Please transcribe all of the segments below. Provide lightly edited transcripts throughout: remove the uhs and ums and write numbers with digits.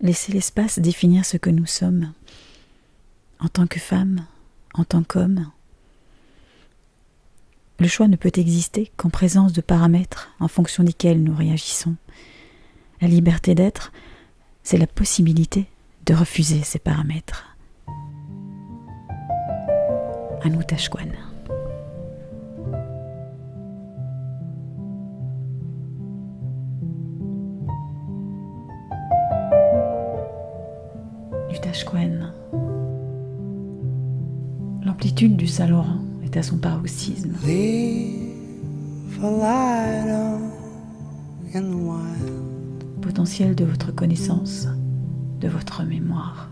laisser l'espace définir ce que nous sommes, en tant que femme, en tant qu'homme. Le choix ne peut exister qu'en présence de paramètres en fonction desquels nous réagissons. La liberté d'être, c'est la possibilité de refuser ces paramètres. Anu Tashkwan. Du Tashkwan. L'amplitude du Saint-Laurent est à son paroxysme. Potentiel de votre connaissance, de votre mémoire.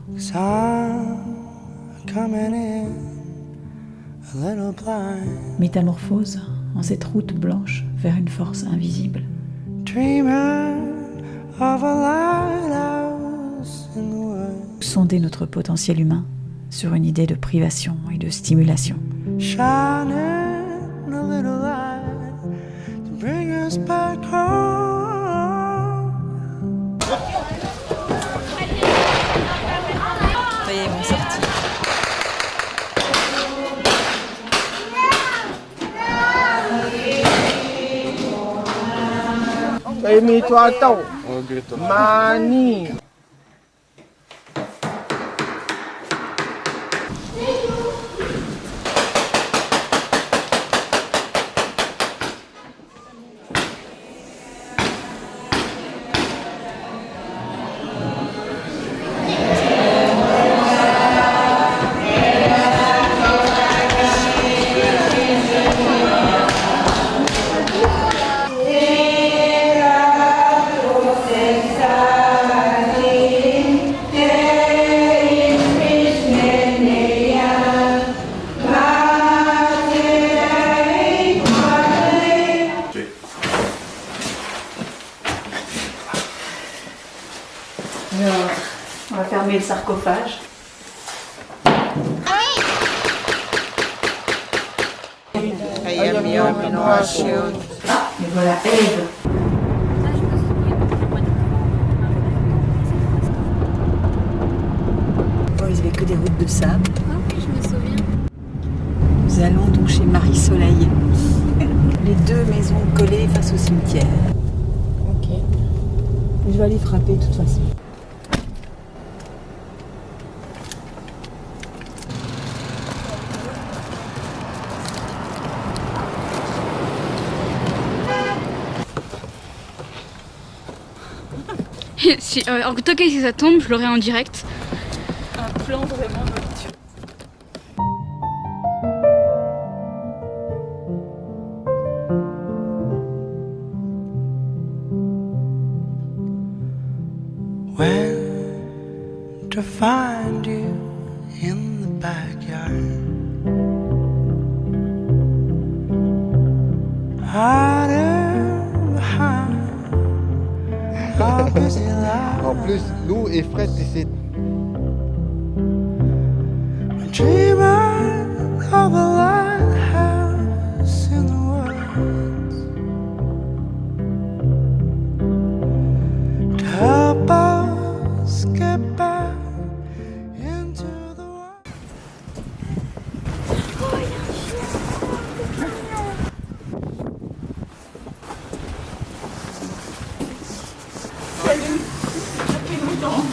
Métamorphose en cette route blanche vers une force invisible. Sonder notre potentiel humain sur une idée de privation et de stimulation. Ça y est, ils m'ont sorti. Mets-toi à temps. Mani. On va fermer le sarcophage. Et voilà, Ève. Oh, ils avaient que des routes de sable. Ah oui, je me souviens. Nous allons donc chez Marie Soleil. Les deux maisons collées face au cimetière. Ok. Je vais aller frapper de toute façon. En tout cas, si ça tombe, je l'aurai en direct. Un plan vraiment nocturne. When to find you in the backyard, hiding behind our busy lives. En plus, l'eau est fraîche ici. Dreaming of a lighthouse in the woods to help us get back into the world.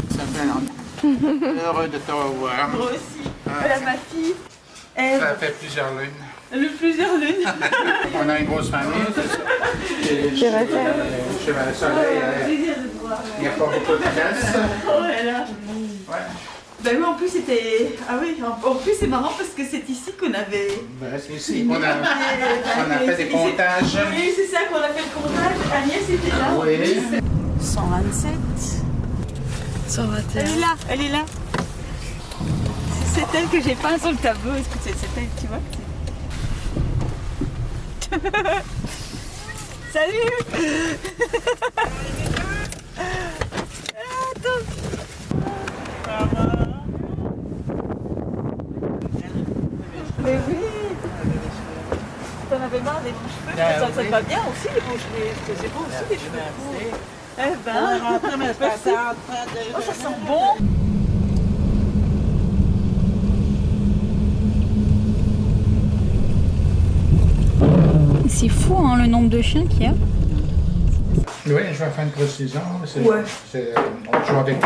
Ça fait heureux de te revoir. Moi aussi. Voilà ma fille. Ève. Ça fait plusieurs lunes. Plusieurs lunes. On a une grosse famille. Cheval Soleil, Plaisir de te voir. il n'y a pas beaucoup de place. Oh là là. Ouais. Bah oui, en plus c'était... Ah oui, en plus c'est marrant parce que c'est ici qu'on avait... Ben, c'est ici qu'on a fait des comptages. Oui, c'est ça qu'on a fait le comptage. Agnès était là. Oui. 127. 121. Elle est là. C'est elle que j'ai peint sur le tableau. Est-ce que c'est elle, tu vois? Salut. Attends. Mais oui. T'en avais marre des longs cheveux. Ça te va bien aussi les longs cheveux. C'est beau aussi les cheveux. Eh ben, rentrer, mais c'est en train de... oh, ça sent bon. C'est fou hein, le nombre de chiens qu'il y a. Oui, je vais faire une précision. Ouais. On joue avec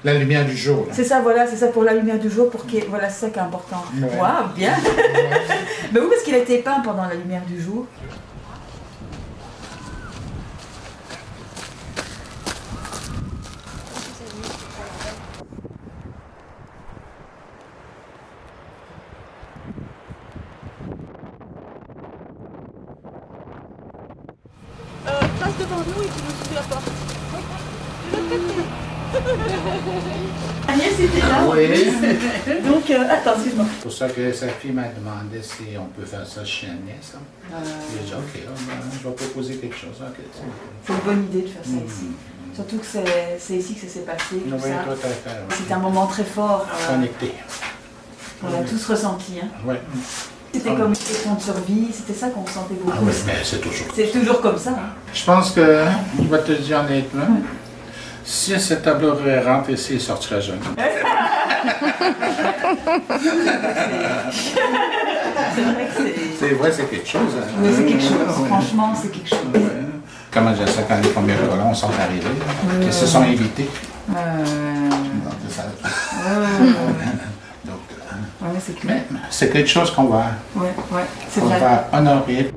la lumière du jour. Là. C'est ça, voilà, c'est ça pour la lumière du jour, pour qu'il voilà, c'est ça qui est important. Ouais. Waouh, bien. Ben oui, parce qu'il a été peint pendant la lumière du jour. Passe devant nous et tu nous ouvres la porte. Agnès était là. Oui. Donc, attends, excuse-moi. C'est pour ça que sa fille m'a demandé si on peut faire ça chez Agnès. J'ai dit, OK, je vais proposer quelque chose. Okay, C'est une bonne idée de faire ça ici. Surtout que c'est ici que ça s'est passé. Tout oui, ça. tout à fait. C'était un moment très fort. Connecté. On l'a tous ressenti. Hein. Oui. C'était comme une question de survie, c'était ça qu'on ressentait beaucoup. Ah oui, mais c'est toujours. C'est toujours comme ça. Hein. Je pense que, je vais te dire honnêtement, si cette tableau rentre ici, il sortira jamais. C'est vrai que c'est... C'est vrai, c'est quelque chose. Hein? Oui, c'est quelque chose. Franchement, c'est quelque chose. Ouais. Comment j'ai ça quand les premiers colons sont arrivés, ils se sont évités. Donc, ça. Donc, Ouais, c'est clair. mais c'est quelque chose qu'on va, Ouais, c'est vrai. va honorer.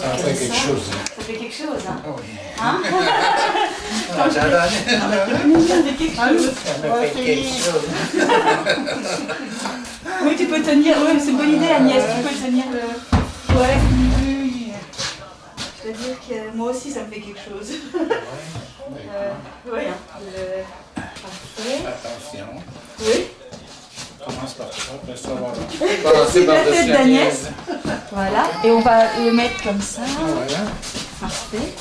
Ça fait quelque chose. Ça fait quelque chose, hein? Oh, oui. Hein? J'adore. Ça fait quelque chose. Ça me fait quelque chose. Oui, tu peux tenir. Oui, c'est une bonne idée, Agnès. Tu peux tenir le. Ouais, oui. Je veux dire que moi aussi, ça me fait quelque chose. Oui, parfait. Attention. Oui. Commence par ça, après ça, on va commencer par La tête dessus d'Agnès. Voilà. Et on va le mettre comme ça. Voilà. Parfait.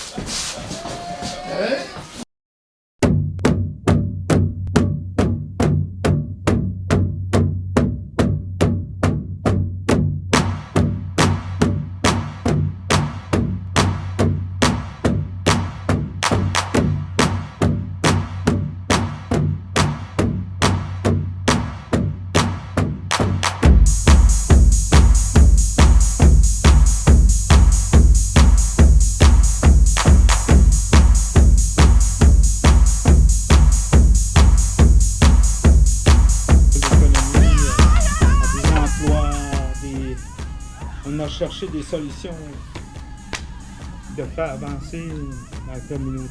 On a cherché des solutions de faire avancer la communauté.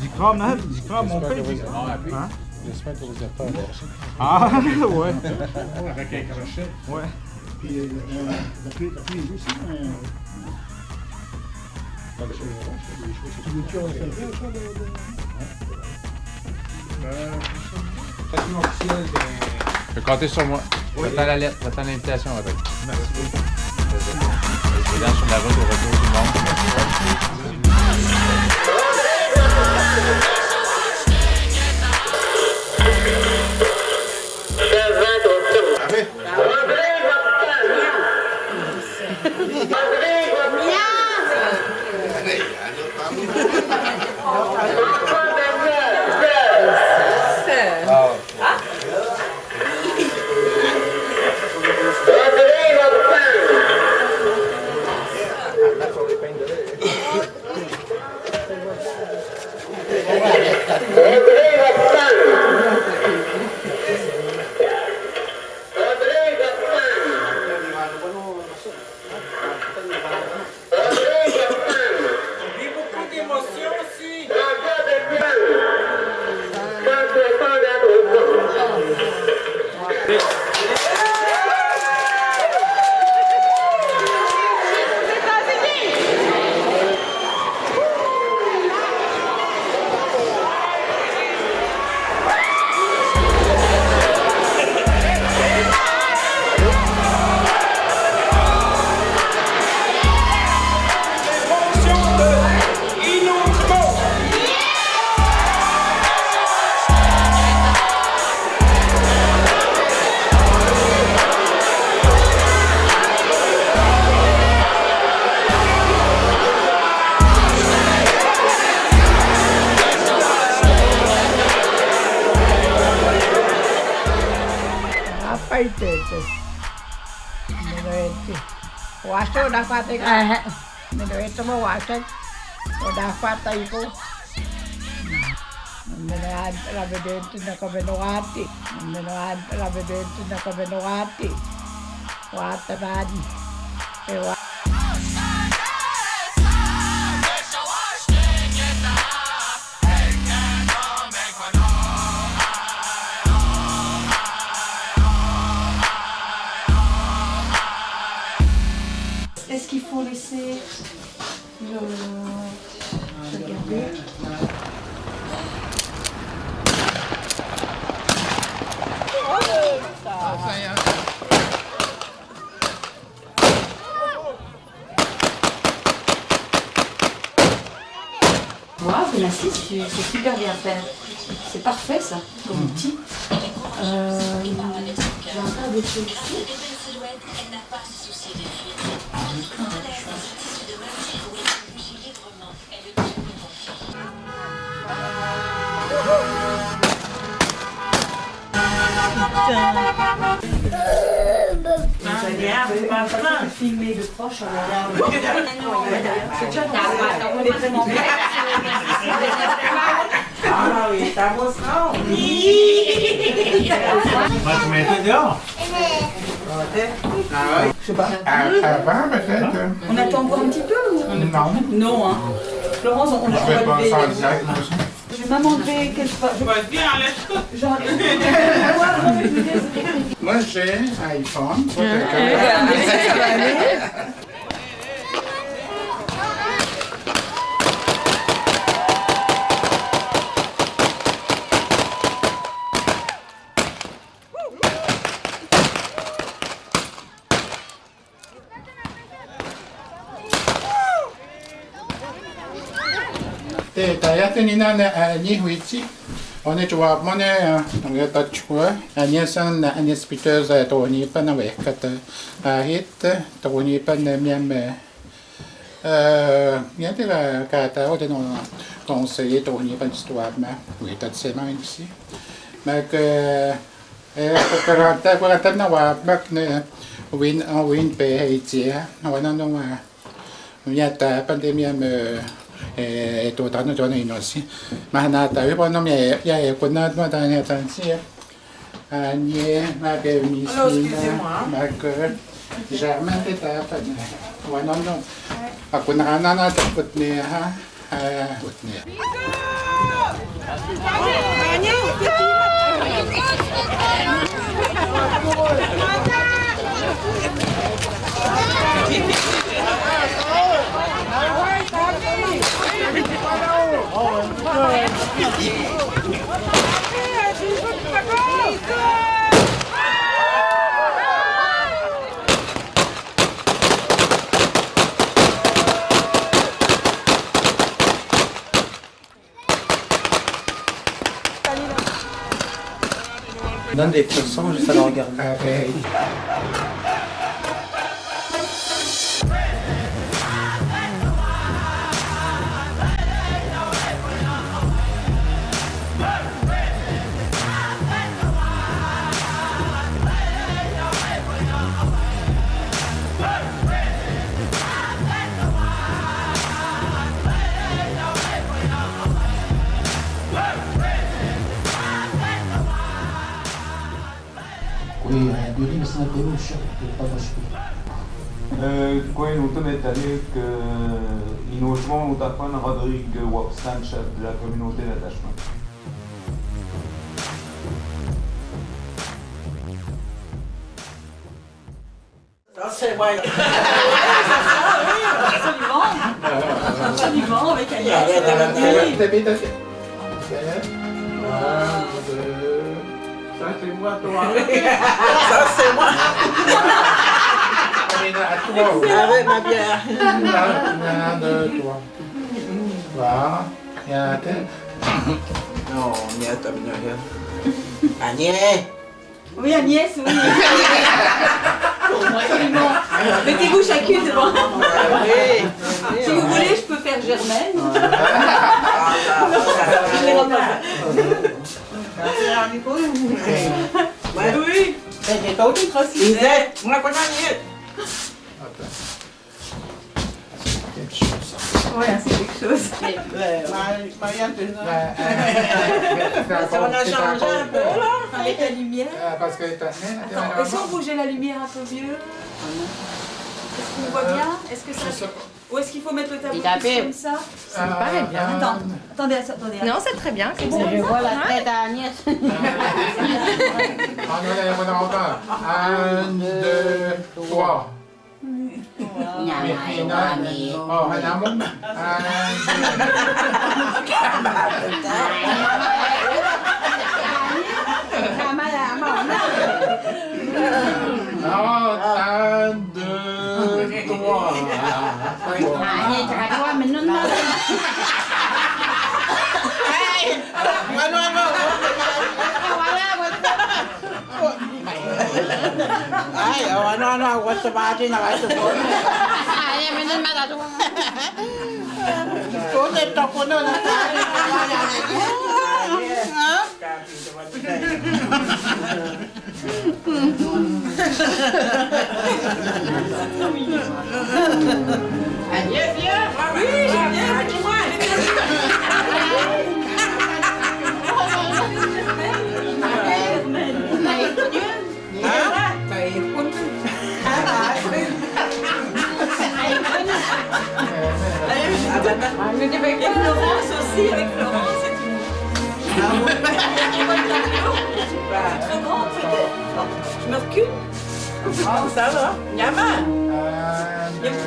Du crabe, hein? Du crabe, mon père. Hein? J'espère que vous n'êtes pas allergique. Ah, ouais. Avec un crochet. Ouais. Puis, la pluie aussi. Tu peux compter sur moi. J'attends la lettre, j'attends l'invitation. Merci beaucoup. Je vais sur la route au retour du monde. paitete. Minuetti. Waso dapat ka. Minuetti mo waso. O dapat ko. Minuan labedente na kabenuati. Minuan labedente na kabenuati. Watanan. Ewa. Est-ce qu'il faut laisser le... Regardez. Waouh, c'est massif, c'est super bien fait. C'est parfait ça, comme outil. J'ai un tas de choses ici. Filmer de proche, c'est déjà on est vraiment bien. Ah oui, estamos no. Moi, tu mettais dehors? Je sais pas. Avant, peut-être. On attend encore un petit peu ou... Non. Non, hein. Florence, on Je vais va pas lever. faire direct, moi aussi. Je vais m'amender quelque part. Genre... Moi, j'ai un iPhone. Tayatanina na Nihuiti. On est joueur monnaie, on est à choix. Agnesen, Agnespiteur, Tony Pan avec Hit, Tony Pan, même. Il y a des caractères de nos conseillers, Tony Pan, histoire, mais oui, t'as de ses mains ici. Mais que. Pour un temps, on va win pay Haïti. On va non, il y a la pandémie. Et tout le temps, nous aussi. Maintenant, tu as vu, il y a un peu de temps dans les temps. Agnès, ma belle Miss Nina, ma gueule, Germaine, tu as pas de. Non, non. Aku nak takut ni, ha? Takut ni. Donne des poissons, juste à la regarder. Okay. Queen automatique innocement au tapon Rodrigue Wapstan, chef de la communauté d'attachement. Ça c'est moi. Absolument, avec Agnès. Ça, c'est moi, toi. Ça c'est moi. À toi. Avec ma bière. Un, deux, trois. Voilà. Il y a un tel. Non, Agnès, t'as bien rien. Agnès. Oui, Agnès, oui. Absolument. Mettez-vous chacune devant. Oui. Si vous voulez, je peux faire Germaine. Je les remplace. Oui. J'ai tout dit trop si. On a pas de Ouais, c'est quelque chose. Marianne, tu On a changé un peu, là. Avec la lumière. Parce que Attends, est-ce qu'on bougeait la lumière un peu mieux? Est-ce qu'on voit bien? Est-ce que ça... Ou est-ce qu'il faut mettre le tableau comme ça? Ça me paraît bien. Attends, attendez. Non, c'est très bien. C'est bon. Je vois la tête à Agnès. On va encore. 1, 2, 3. Oh, Hanamon. 1, 2, 3. Agnès, tu vas voir, mais non, non. Ay, no, gusto ba natin na gusto po? Ay, minun matatuwa. Kunin to ko no na. Agnès, viens. Oui, viens. Dis-moi. Avec Florence aussi, avec Florence, c'est tout. C'est trop grand, c'était. Je me recule. Oh, ça va. Yaman.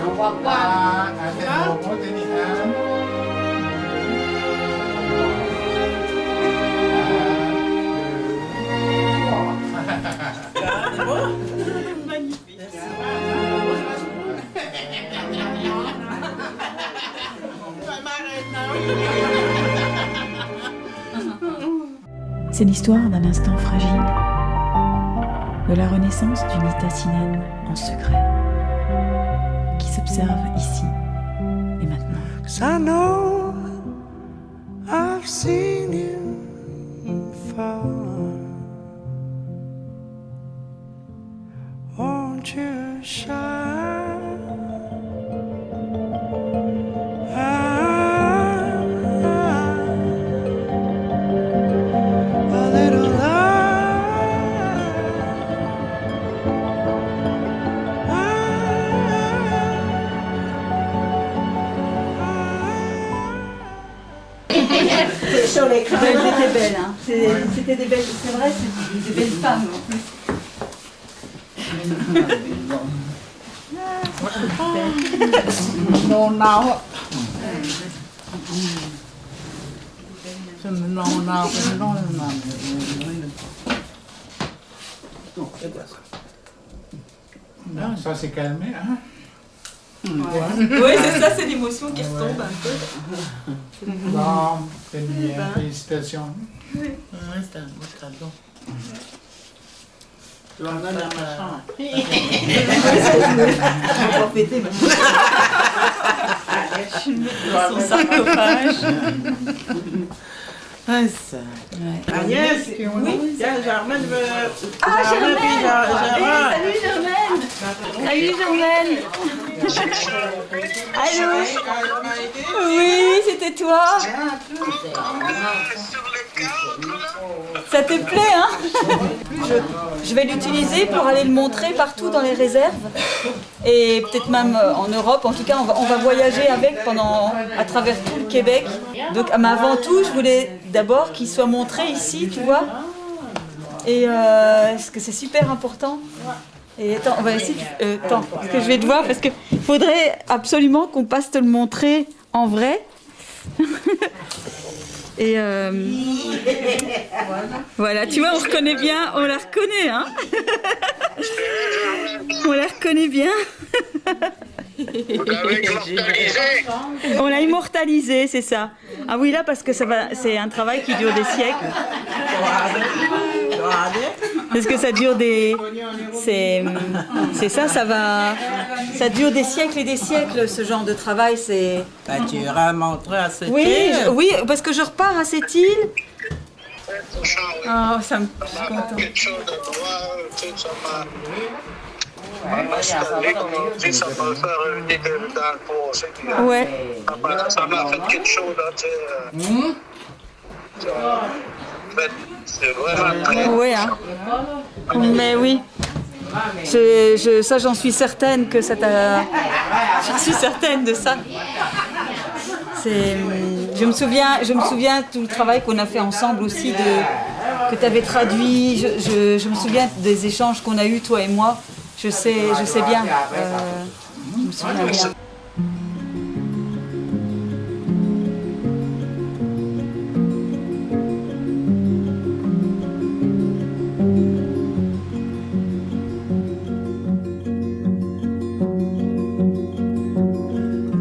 On voit pas. C'est l'histoire d'un instant fragile, de la renaissance d'une Nitassinen en secret, qui s'observe ici et maintenant. 'Cause I know I've seen you fall. Won't you shine? A little Sur l'écran. Elles étaient belles, hein. C'était des belles, c'est vrai, c'était des belles femmes en plus. No, now. Ça s'est calmé, hein? Oui, c'est ça, c'est l'émotion qui retombe un peu. Bon, c'est bien, félicitations. Oui, c'est un beau cadeau. Tu vas venir dans ma chambre. Je vais en fêter maintenant. Je suis dans son sarcophage. Ah, ça. Agnès, oui, tiens, Germaine veut. Ah, Germaine! Germaine! Salut Germaine! Salut Germaine! Allô? Oui, c'était toi? Ça te plaît, hein? Je vais l'utiliser pour aller le montrer partout dans les réserves et peut-être même en Europe. En tout cas, on va voyager avec à travers tout le Québec. Donc, mais avant tout, je voulais d'abord qu'il soit montré ici, tu vois. Et parce que c'est super important. Et attends, on va essayer. Attends, parce que je vais te voir parce qu'il faudrait absolument qu'on passe te le montrer en vrai. Et voilà, tu vois, on reconnaît bien, on la reconnaît, hein. On la reconnaît bien. On l'a immortalisé, c'est ça. Ah oui, là, parce que c'est un travail qui dure des siècles. Parce que ça dure c'est ça, ça dure des siècles et des siècles, ce genre de travail, c'est... Bah, tu iras montrer à cette Oui, île. oui, parce que je repars à cette île. Oh, ça me... Je suis contente. Quelque chose de droit, tu sais, ça m'a fait une idée dans le passé. Ouais. Ça m'a fait quelque chose, là, tu sais. C'est vraiment très... Oui, hein. Mais oui. Ça, j'en suis certaine que ça t'a... J'en suis certaine de ça. Je me souviens tout le travail qu'on a fait ensemble aussi, que tu avais traduit. Je me souviens des échanges qu'on a eus, toi et moi. Je sais bien. Je me souviens bien.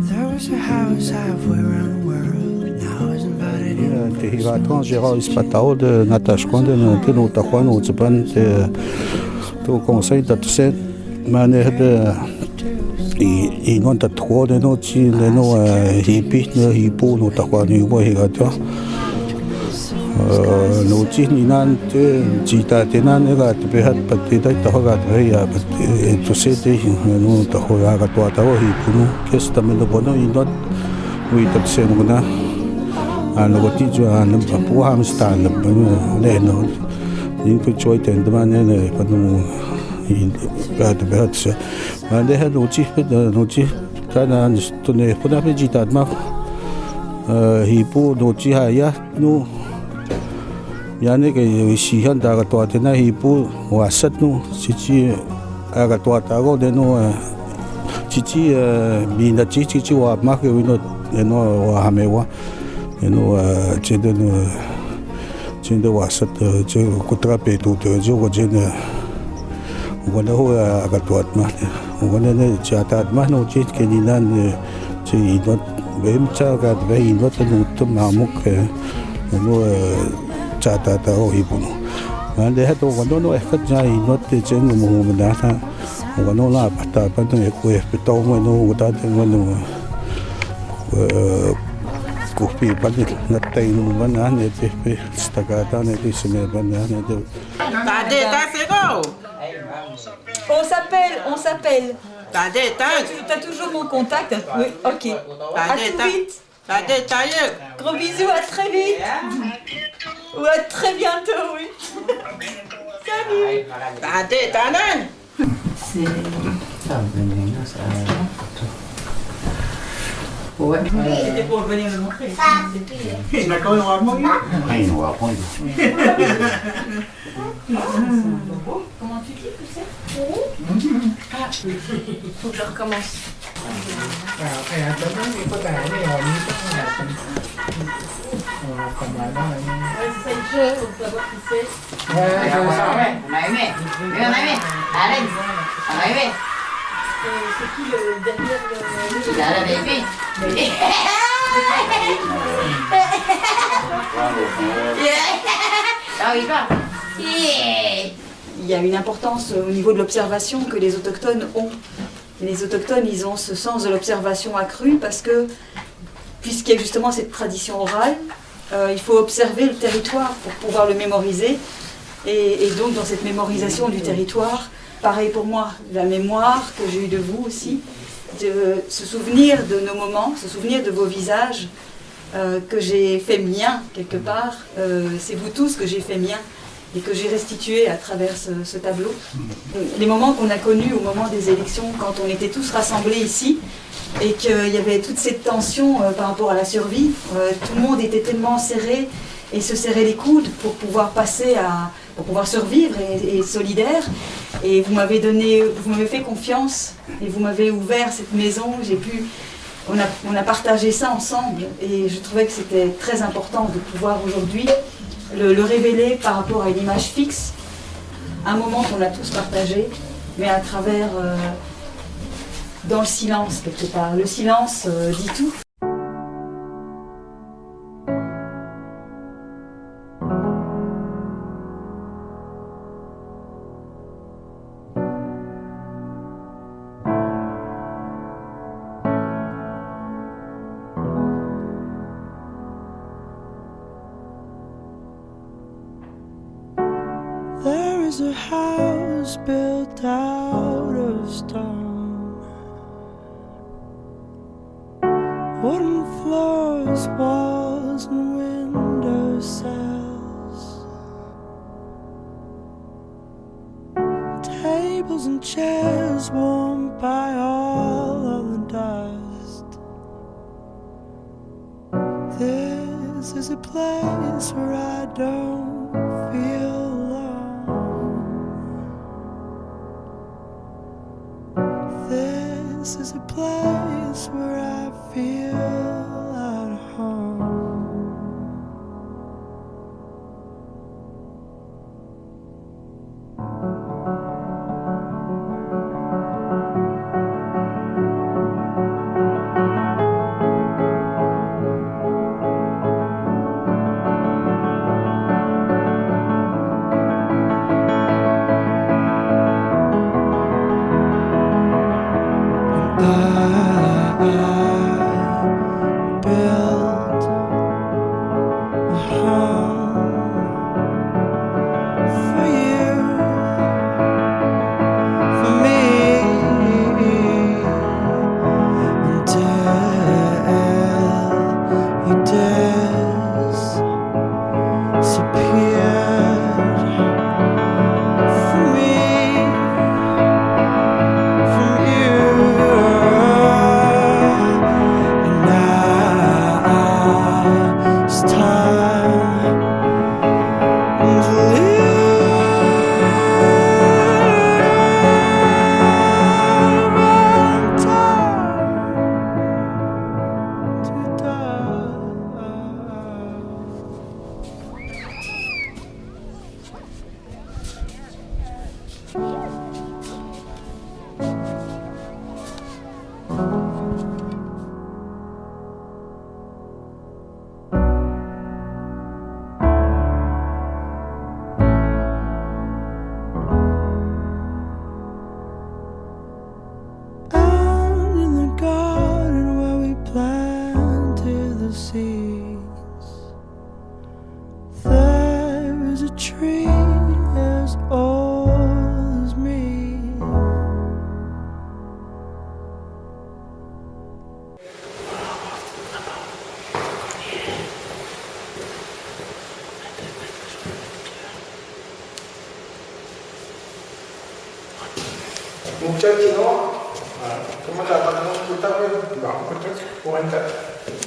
There was a house halfway around the world. Now I was invited in. Te hiratanga Gérard Ispatao de Natasha Conde te no takwano o Japan te conseil da tse mane de I non ta tro de no chi le no hipi no hipo no takwano I bo higato no chi ni nan te jita te nan ga te behat patte da ta hoga te ya to se te no ta hoga ga to ta ho hipo no kes ta me no bono I not wi ta tse no na ano ko ti jo ano po ham sta na le no in ko choi ten de man ne pa no in ba de ba tse ma de ha no chi ta na to ne po na pe ji ta ma hi po no chi ha ya no ya ne ke si han da ga to te na hi po wa sat no chi aga to ta go de no chi mi na chi wa ma ke no wa ha me wa 진짜 왔었 저 고트가 배도 저거 전에 원래 아까 도왔마 원래는 자다만 오지 괜히난 저 이것 뱀차가 왜 이것도 좀 마음먹게 자다다고 이분은 근데 해도 원래는 약간 이것 전 뭐문다나 원래는 봤다 봤던 에코에 또 뭐는 오다된 거는 Kopi balik na tayo naman na nete stagata nete sineban na nete. On s'appelle. T'as toujours mon contact. Oui, ok. À tout vite. Gros bisous, à très vite. Ou à très bientôt, oui. Salut. Ouais. C'était pour venir le montrer. Il a quand même un moment. Il nous va prendre. Comment tu dis que c'est? Faut que je recommence. C'est qui le derrière le... Il y a une importance au niveau de l'observation que les autochtones ont. Et les autochtones, ils ont ce sens de l'observation accru parce que, puisqu'il y a justement cette tradition orale, il faut observer le territoire pour pouvoir le mémoriser. Et donc, dans cette mémorisation du territoire, pareil pour moi, la mémoire que j'ai eue de vous aussi, de se souvenir de nos moments, se souvenir de vos visages que j'ai fait mien quelque part. C'est vous tous que j'ai fait mien et que j'ai restitué à travers ce tableau. Les moments qu'on a connus au moment des élections, quand on était tous rassemblés ici et qu'il y avait toute cette tension par rapport à la survie. Tout le monde était tellement serré et se serrait les coudes pour pouvoir pour pouvoir survivre et solidaire. Et vous m'avez fait confiance et vous m'avez ouvert cette maison. On a partagé ça ensemble et je trouvais que c'était très important de pouvoir aujourd'hui le révéler par rapport à une image fixe, un moment qu'on a tous partagé, mais à travers, dans le silence quelque part. Le silence dit tout. was a house built out of stone. Wooden floors, walls, and window sills. Tables and chairs warmed by all of the dust. This is a place where I don't feel alone. This is a place where I feel at home.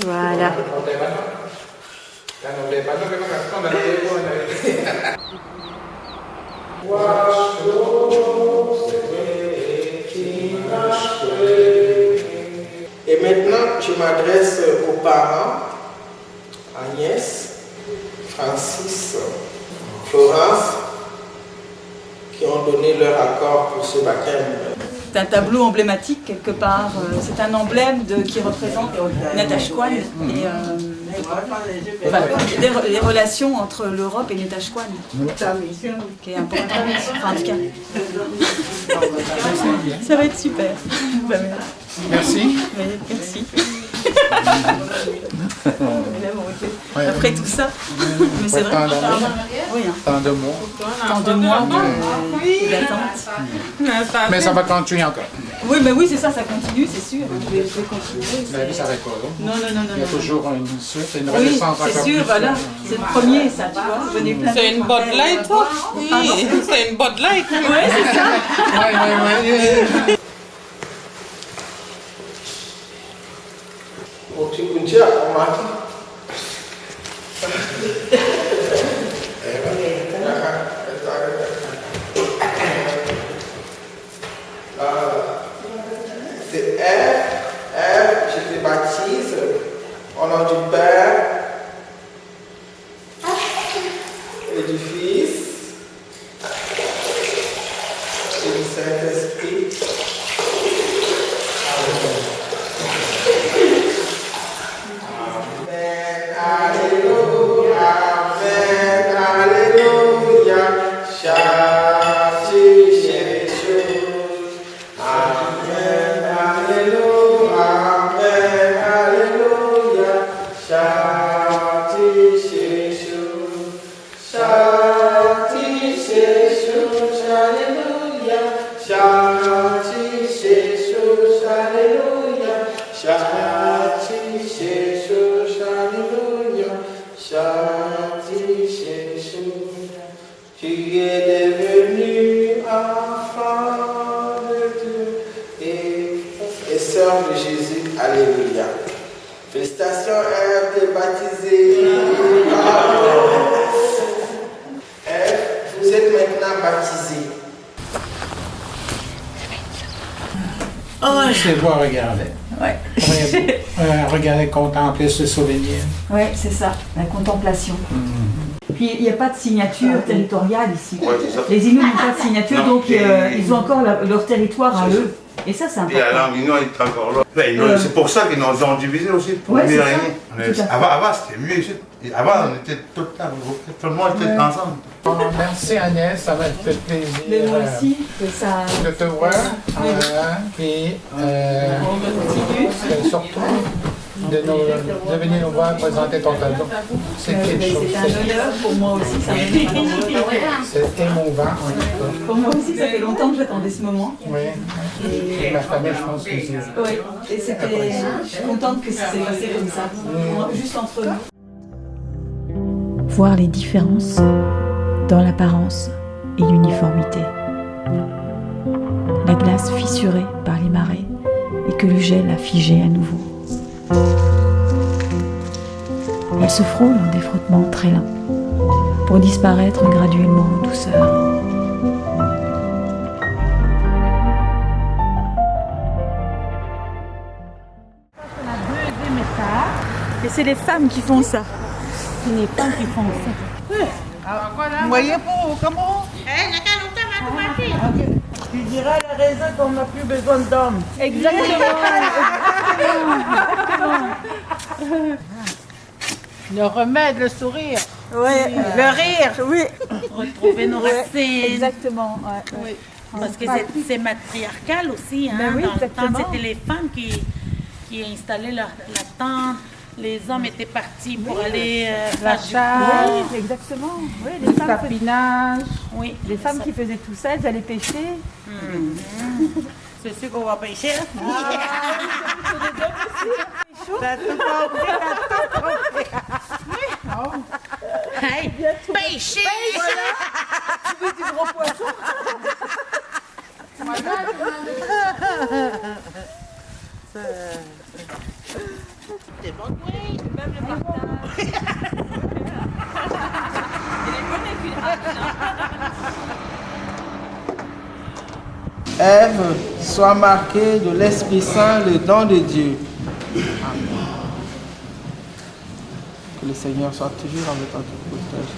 Voilà. Et maintenant, je m'adresse aux parents, Agnès, Francis, Florence, qui ont donné leur accord pour ce baptême. C'est un tableau emblématique quelque part, c'est un emblème qui représente Natashquan et les relations entre l'Europe et Natashquan, qui est important, enfin, en tout cas. Ça va être super. Merci. Merci. Après tout ça, mais c'est vrai. Oui, hein. Tant de mois. Tant de mois d'attente. Mais ça va continuer encore. Oui, mais oui, c'est ça, ça continue, c'est sûr. Je vais continuer. La vie s'arrête pas, non. Il y a toujours une suite, une oui, renaissance encore. C'est sûr, voilà. C'est le premier, ça, tu vois. C'est une Bud Light, ça? Oui, c'est une Bud Light. Oui, c'est ça. Oui. C'est Ève, je te baptise au nom du Père et du Fils et du Saint-Esprit. Amen, Alléluia, Amen, Alléluia, cherchez Jésus. Amen, Alléluia, Amen, Alléluia, cherchez Seigneur de Jésus. Alléluia. Félicitations, Ève, t'es baptisée. Ève, vous êtes maintenant baptisée. C'est beau à regarder. Ouais. Regarder, contempler ce souvenir. Oui, c'est ça, la contemplation. Puis il n'y a pas de signature territoriale ici. Ouais, c'est ça. Les Inuits n'ont pas de signature, Non, donc ils ont encore leur territoire à eux. Et ça, c'est Et la important. langue Inuit est encore là. C'est pour ça qu'ils nous ont divisés aussi, pour Ouais, mieux c'est régner. ça. Avant c'était mieux ici. Et avant, on était tout le temps, tout le monde était ensemble. Bon, merci Agnès, ça m'a fait plaisir Mais moi aussi, que ça... de te voir. Puis surtout de venir nous voir présenter ton tableau. C'est quelque chose. C'est un honneur pour moi aussi, ça C'est émouvant. Pour moi aussi, ça fait longtemps que j'attendais ce moment. Oui. Et ma famille, je pense que c'est... Oui, et c'était... Je suis contente que ça s'est passé comme ça, juste entre nous. Voir les différences dans l'apparence et l'uniformité. La glace fissurée par les marées et que le gel a figé à nouveau. Elle se frôle en des frottements très lents pour disparaître graduellement en douceur. Et c'est les femmes qui font ça. C'est les femmes qui font ça. Vous voyez pour comment? Tu diras à la raison qu'on n'a plus besoin d'hommes. Exactement. Le remède, le sourire. Oui. Le rire. Oui. Retrouver nos racines. Exactement. Oui. Parce que c'est matriarcal aussi. Hein? Ben oui, dans le temps, exactement. c'était les femmes qui installaient la tente. Les hommes étaient partis pour aller La faire du chasse. Oui, exactement. Oui, Le tapinage. Oui. Les femmes qui faisaient tout ça, elles allaient pêcher. C'est sûr qu'on va pêcher. T'as tout compris, t'as tout compris. Hey, pêcher! Tu veux du gros poisson? C'est bon, oui. Même le partage. Elle est bonne avec une hache. Ève, sois marquée de l'Esprit Saint, le don de Dieu. Amen. Que le Seigneur soit toujours avec toi, te protège.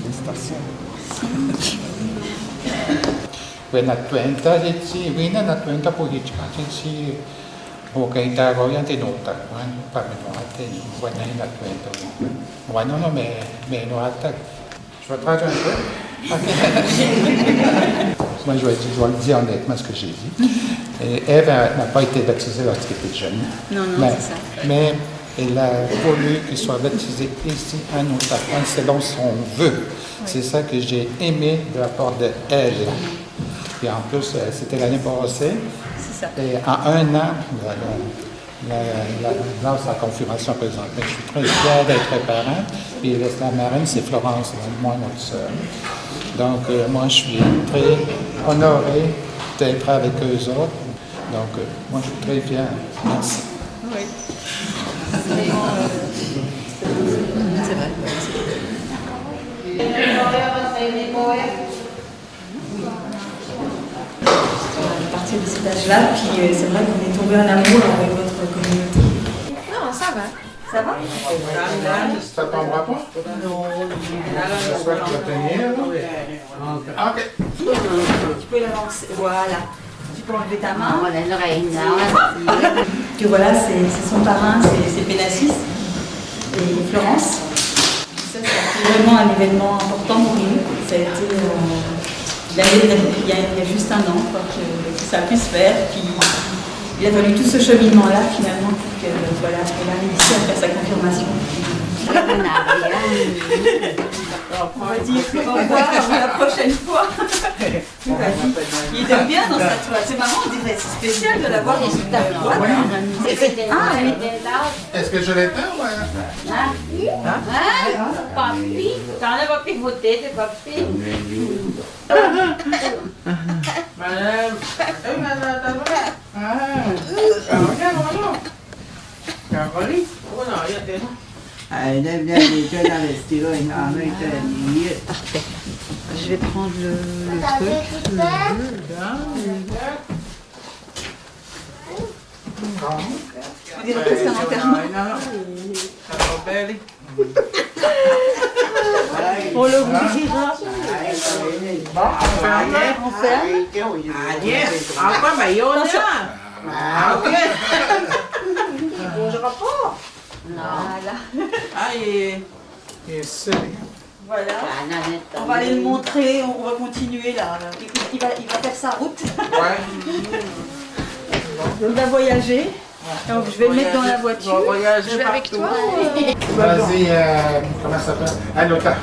Félicitations. When at 20 dici, wina na 20 po dici, dici, okay, tago yan tinutak, paminoate, wala na 20. Wala no me noatak. Je vais traduire un peu. Moi, je dois le dire honnêtement ce que j'ai dit. Et Ève n'a pas été baptisée lorsqu'elle était jeune. Non, c'est ça. Mais elle a voulu qu'il soit baptisé ici à Notapan selon son vœu. C'est ça que j'ai aimé de la part d'elle. Et en plus, c'était l'année passée. C'est ça. Et en un an, lance la confirmation présente. Mais je suis très fier d'être parent. Et la marraine, c'est Florence, moi, notre sœur. Donc, moi, je suis très honoré d'être avec eux autres. Donc, moi, je suis très fier. Merci. Oui. C'est vrai. On est parti de cet âge-là, puis c'est vrai qu'on est tombé en amour avec votre communauté. Non, ça va. Ça va? Ça tombera pas? Non. J'espère que tu vas tenir. OK. Tu peux l'avancer. Voilà. Tu peux enlever ta main. Voilà, l'oreille. Que voilà, c'est son parrain, c'est Pénassis et Florence. Ça, c'est vraiment un événement important pour nous. Ça a été il y a juste un an quoi, que ça a pu se faire. Puis, il a fallu tout ce cheminement-là finalement pour que voilà, elle a réussi à faire sa confirmation. On va dire au revoir la prochaine fois. Il était bien dans sa toile. C'est marrant, on dirait c'est spécial de l'avoir dans une toile. Ah oui. Est-ce que je l'éteins? Papi, t'en as pas pivoté, t'es papi. Madame, Parfait. Je vais prendre le truc. On dirait presque un enterrement. On l'ouvrira. On ferme. Voilà. On va aller le montrer, on va continuer là. Il va faire sa route. Il va voyager. Donc je vais le mettre dans la voiture. Je vais avec toi. Vas-y, comment ça s'appelle? Anota.